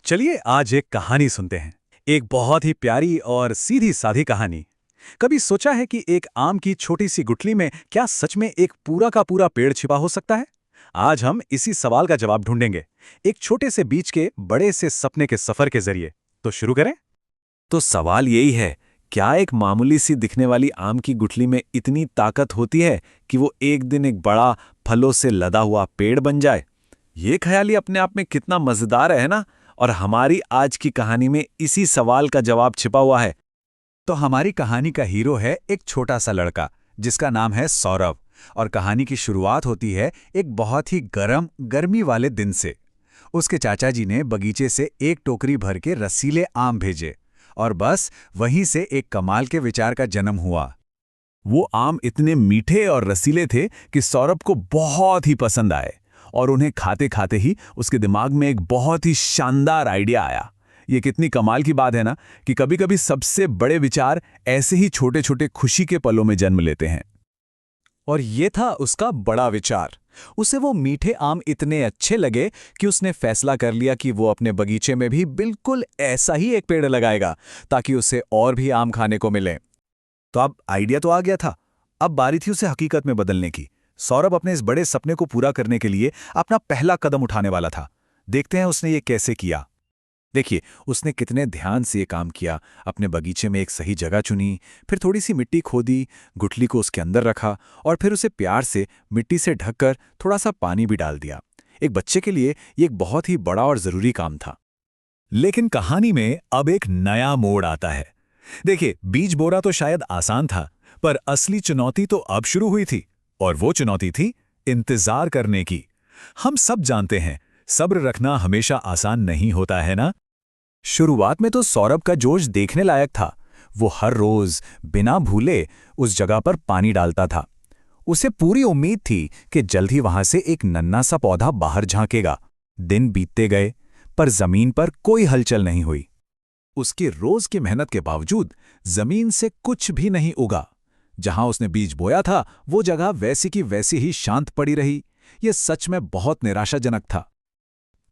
चलिए आज एक कहानी सुनते हैं। एक बहुत ही प्यारी और सीधी साधी कहानी। कभी सोचा है कि एक आम की छोटी सी गुठली में क्या सच में एक पूरा का पूरा पेड़ छिपा हो सकता है? आज हम इसी सवाल का जवाब ढूंढेंगे, एक छोटे से बीज के बड़े से सपने के सफर के जरिए। तो शुरू करें। तो सवाल यही है, क्या एक मामूली सी दिखने वाली आम की गुठली में इतनी ताकत होती है कि वो एक दिन एक बड़ा फलों से लदा हुआ पेड़ बन जाए? ये ख्याल ही अपने आप में कितना मजेदार है ना। और हमारी आज की कहानी में इसी सवाल का जवाब छिपा हुआ है। तो हमारी कहानी का हीरो है एक छोटा सा लड़का जिसका नाम है सौरभ। और कहानी की शुरुआत होती है एक बहुत ही गर्मी वाले दिन से। उसके चाचा जी ने बगीचे से एक टोकरी भर के रसीले आम भेजे और बस वहीं से एक कमाल के विचार का जन्म हुआ। वो आम इतने मीठे और रसीले थे कि सौरभ को बहुत ही पसंद आए और उन्हें खाते खाते ही उसके दिमाग में एक बहुत ही शानदार आइडिया आया। ये कितनी कमाल की बात है ना कि कभी-कभी सबसे बड़े विचार ऐसे ही छोटे-छोटे खुशी के पलों में जन्म लेते हैं। और ये था उसका बड़ा विचार। उसे वो मीठे आम इतने अच्छे लगे कि उसने फैसला कर लिया कि वो अपने बगीचे में भी बिल्कुल ऐसा ही एक पेड़ लगाएगा ताकि उसे और भी आम खाने को मिले। तो अब आइडिया तो आ गया था, अब बारी थी उसे हकीकत में बदलने की। सौरभ अपने इस बड़े सपने को पूरा करने के लिए अपना पहला कदम उठाने वाला था। देखते हैं उसने ये कैसे किया। देखिए, उसने कितने ध्यान से ये काम किया। अपने बगीचे में एक सही जगह चुनी, फिर थोड़ी सी मिट्टी खोदी, गुठली को उसके अंदर रखा और फिर उसे प्यार से मिट्टी से ढककर थोड़ा सा पानी भी डाल दिया। एक बच्चे के लिए ये एक बहुत ही बड़ा और जरूरी काम था। लेकिन कहानी में अब एक नया मोड़ आता है। देखिए, बीज बोना तो शायद आसान था, पर असली चुनौती तो अब शुरू हुई थी। और वो चुनौती थी इंतजार करने की। हम सब जानते हैं, सब्र रखना हमेशा आसान नहीं होता है ना। शुरुआत में तो सौरभ का जोश देखने लायक था। वो हर रोज बिना भूले उस जगह पर पानी डालता था। उसे पूरी उम्मीद थी कि जल्द ही वहां से एक नन्हा सा पौधा बाहर झांकेगा। दिन बीतते गए, पर जमीन पर कोई हलचल नहीं हुई। उसकी रोज की मेहनत के बावजूद जमीन से कुछ भी नहीं उगा। जहां उसने बीज बोया था, वो जगह वैसी की वैसी ही शांत पड़ी रही। ये सच में बहुत निराशाजनक था।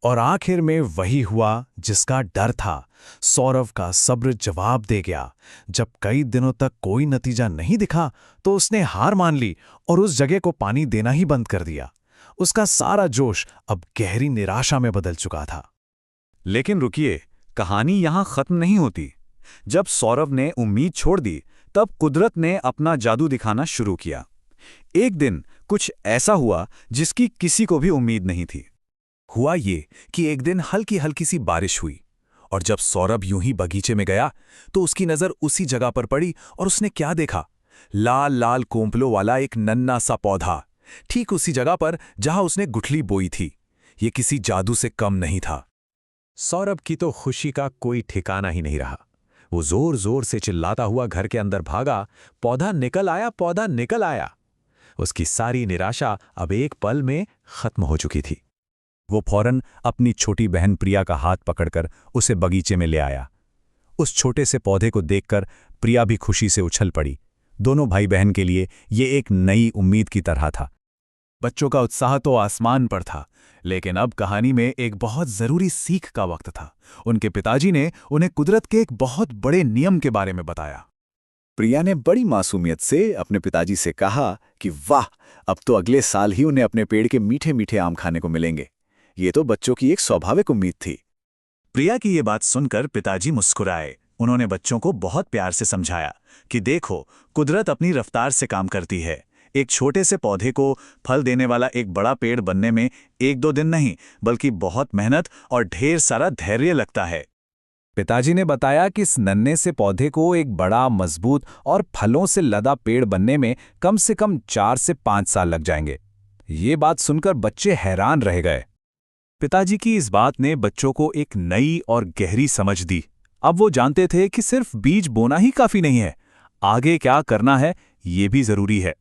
और आखिर में वही हुआ जिसका डर था। सौरभ का सब्र जवाब दे गया। जब कई दिनों तक कोई नतीजा नहीं दिखा, तो उसने हार मान ली और उस जगह को पानी देना ही बंद कर दिया। उसका सारा जोश अब गहरी निराशा में बदल चुका था। लेकिन रुकिए, कहानी यहां खत्म नहीं होती। जब सौरभ ने उम्मीद छोड़ दी, तब कुदरत ने अपना जादू दिखाना शुरू किया। एक दिन कुछ ऐसा हुआ जिसकी किसी को भी उम्मीद नहीं थी। हुआ ये कि एक दिन हल्की हल्की सी बारिश हुई और जब सौरभ यूं ही बगीचे में गया तो उसकी नजर उसी जगह पर पड़ी और उसने क्या देखा? लाल लाल कोंपलों वाला एक नन्हा सा पौधा, ठीक उसी जगह पर जहां उसने गुठली बोई थी। ये किसी जादू से कम नहीं था। सौरभ की तो खुशी का कोई ठिकाना ही नहीं रहा। वो जोर जोर से चिल्लाता हुआ घर के अंदर भागा, पौधा निकल आया, पौधा निकल आया। उसकी सारी निराशा अब एक पल में खत्म हो चुकी थी। वो फौरन अपनी छोटी बहन प्रिया का हाथ पकड़कर उसे बगीचे में ले आया। उस छोटे से पौधे को देखकर प्रिया भी खुशी से उछल पड़ी। दोनों भाई बहन के लिए ये एक नई उम्मीद की तरह था। बच्चों का उत्साह तो आसमान पर था, लेकिन अब कहानी में एक बहुत जरूरी सीख का वक्त था। उनके पिताजी ने उन्हें कुदरत के एक बहुत बड़े नियम के बारे में बताया। प्रिया ने बड़ी मासूमियत से अपने पिताजी से कहा कि वाह, अब तो अगले साल ही उन्हें अपने पेड़ के मीठे मीठे आम खाने को मिलेंगे। ये तो बच्चों की एक स्वाभाविक उम्मीद थी। प्रिया की ये बात सुनकर पिताजी मुस्कुराए। उन्होंने बच्चों को बहुत प्यार से समझाया कि देखो, कुदरत अपनी रफ्तार से काम करती है। एक छोटे से पौधे को फल देने वाला एक बड़ा पेड़ बनने में एक दो दिन नहीं, बल्कि बहुत मेहनत और ढेर सारा धैर्य लगता है। पिताजी ने बताया कि इस नन्हे से पौधे को एक बड़ा, मजबूत और फलों से लदा पेड़ बनने में कम से कम 4 से 5 साल लग जाएंगे। ये बात सुनकर बच्चे हैरान रह गए। पिताजी की इस बात ने बच्चों को एक नई और गहरी समझ दी। अब वो जानते थे कि सिर्फ बीज बोना ही काफी नहीं है, आगे क्या करना है ये भी जरूरी है।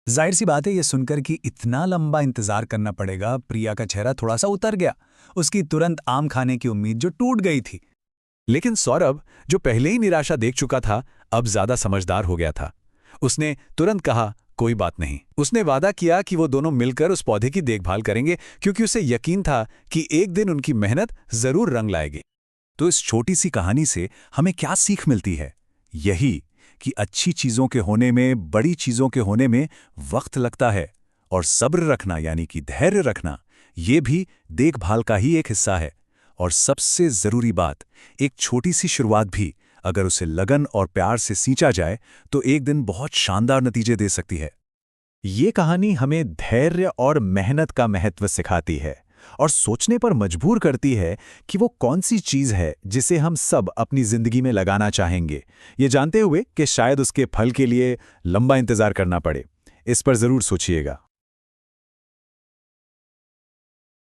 जाहिर सी बात है, ये सुनकर कि इतना लंबा इंतजार करना पड़ेगा, प्रिया का चेहरा थोड़ा सा उतर गया। उसकी तुरंत आम खाने की उम्मीद जो टूट गई थी। लेकिन सौरभ, जो पहले ही निराशा देख चुका था, अब ज्यादा समझदार हो गया था। उसने तुरंत कहा, कोई बात नहीं। उसने वादा किया कि वो दोनों मिलकर उस पौधे की देखभाल करेंगे, क्योंकि उसे यकीन था कि एक दिन उनकी मेहनत जरूर रंग लाएगी। तो इस छोटी सी कहानी से हमें क्या सीख मिलती है? यही कि अच्छी चीजों के होने में, बड़ी चीजों के होने में वक्त लगता है, और सब्र रखना यानी कि धैर्य रखना, ये भी देखभाल का ही एक हिस्सा है। और सबसे जरूरी बात, एक छोटी सी शुरुआत भी अगर उसे लगन और प्यार से सींचा जाए तो एक दिन बहुत शानदार नतीजे दे सकती है। ये कहानी हमें धैर्य और मेहनत का महत्व सिखाती है और सोचने पर मजबूर करती है कि वो कौन सी चीज़ है जिसे हम सब अपनी जिंदगी में लगाना चाहेंगे, ये जानते हुए कि शायद उसके फल के लिए लंबा इंतजार करना पड़े। इस पर जरूर सोचिएगा।